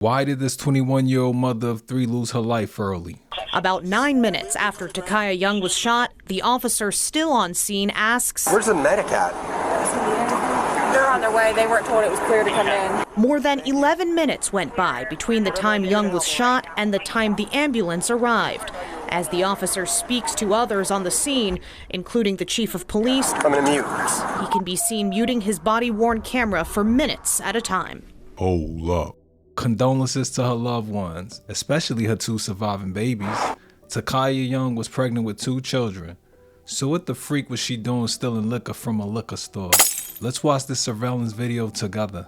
Why did this 21-year-old mother of three lose her life early? About 9 minutes after KIYA Young was shot, the officer still on scene asks, "Where's the medic at?" They're on their way. They weren't told it was clear to come in. More than 11 minutes went by between the time Young was shot and the time the ambulance arrived. As the officer speaks to others on the scene, including the chief of police, I'm gonna mute. he can be seen muting his body-worn camera for minutes at a time. Hold up. Condolences to her loved ones, especially her two surviving babies. KIYA Young was pregnant with 2 children. So what the freak was she doing stealing liquor from a liquor store? Let's watch this surveillance video together.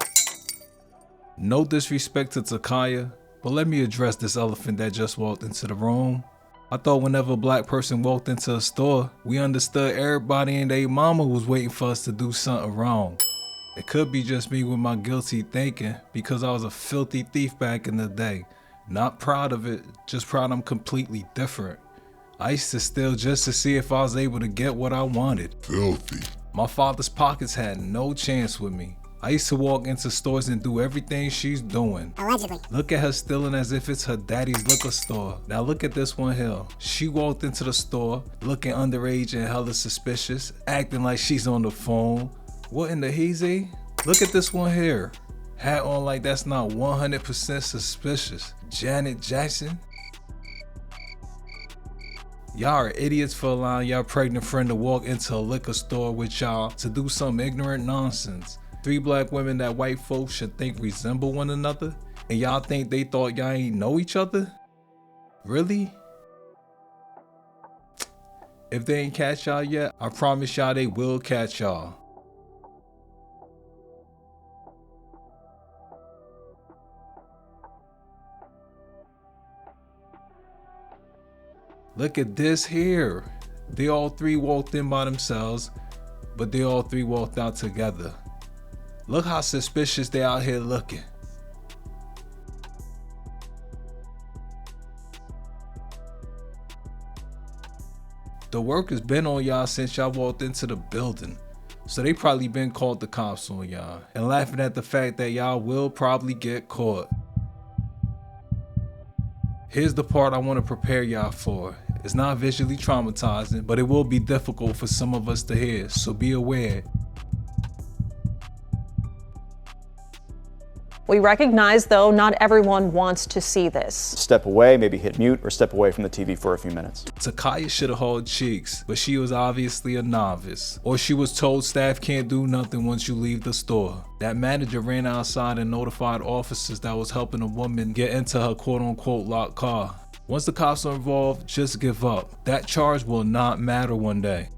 No disrespect to KIYA, but let me address this elephant that just walked into the room. I thought whenever a black person walked into a store, we understood everybody and their mama was waiting for us to do something wrong. It could be just me with my guilty thinking because I was a filthy thief back in the day. Not proud of it, just proud I'm completely different. I used to steal just to see if I was able to get what I wanted. Filthy. My father's pockets had no chance with me. I used to walk into stores and do everything she's doing. Allegedly. Look at her stealing as if it's her daddy's liquor store. Now look at this one here. She walked into the store looking underage and hella suspicious, acting like she's on the phone. What in the heezy? Look at this one here. Hat on like that's not 100% suspicious. Janet Jackson? Y'all are idiots for allowing y'all pregnant friend to walk into a liquor store with y'all to do some ignorant nonsense. 3 black women that white folks should think resemble one another, and y'all think they thought y'all ain't know each other? Really? If they ain't catch y'all yet, I promise y'all they will catch y'all. Look at this here. They all 3 walked in by themselves, but they all 3 walked out together. Look how suspicious they out here looking. The work has been on y'all since y'all walked into the building. So they probably been called the cops on y'all and laughing at the fact that y'all will probably get caught. Here's the part I want to prepare y'all for. It's not visually traumatizing, but it will be difficult for some of us to hear, so be aware. We recognize, though, not everyone wants to see this. Step away, maybe hit mute, or step away from the TV for a few minutes. KIYA should have hauled cheeks, but she was obviously a novice. Or she was told staff can't do nothing once you leave the store. That manager ran outside and notified officers that was helping a woman get into her quote-unquote locked car. Once the cops are involved, just give up. That charge will not matter one day.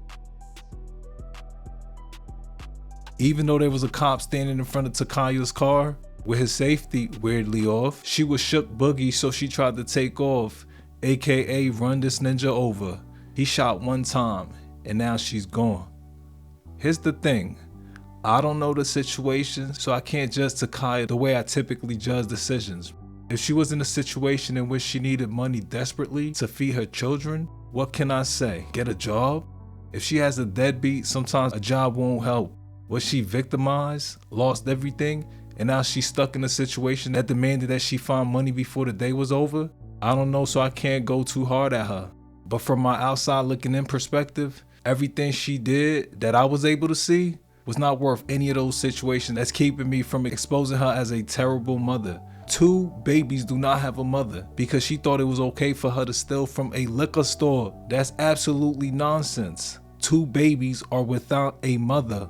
Even though there was a cop standing in front of KIYA's car, with his safety weirdly off, she was shook boogie, so she tried to take off, aka run this ninja over. He shot 1 time, and now she's gone. Here's the thing, I don't know the situation, so I can't judge KIYA the way I typically judge decisions. If she was in a situation in which she needed money desperately to feed her children, what can I say? Get a job? If she has a deadbeat, sometimes a job won't help. Was she victimized, lost everything, and now she's stuck in a situation that demanded that she find money before the day was over? I don't know, so I can't go too hard at her. But from my outside looking in perspective, everything she did that I was able to see was not worth any of those situations that's keeping me from exposing her as a terrible mother. 2 babies do not have a mother because she thought it was okay for her to steal from a liquor store. That's absolutely nonsense. 2 babies are without a mother.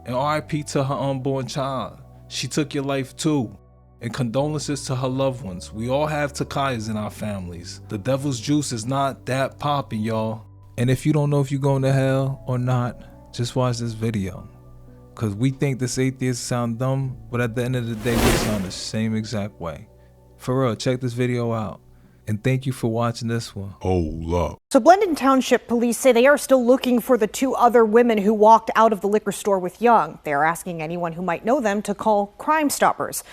And RIP to her unborn child. She took your life too. And condolences to her loved ones. We all have KIYAs in our families. The devil's juice is not that popping, y'all. And if you don't know if you're going to hell or not, just watch this video. Cause we think this atheists sound dumb, but at the end of the day, we sound the same exact way. For real, check this video out. And thank you for watching this one. Hold up. So Blendon Township police say they are still looking for the 2 other women who walked out of the liquor store with Young. They are asking anyone who might know them to call Crime Stoppers.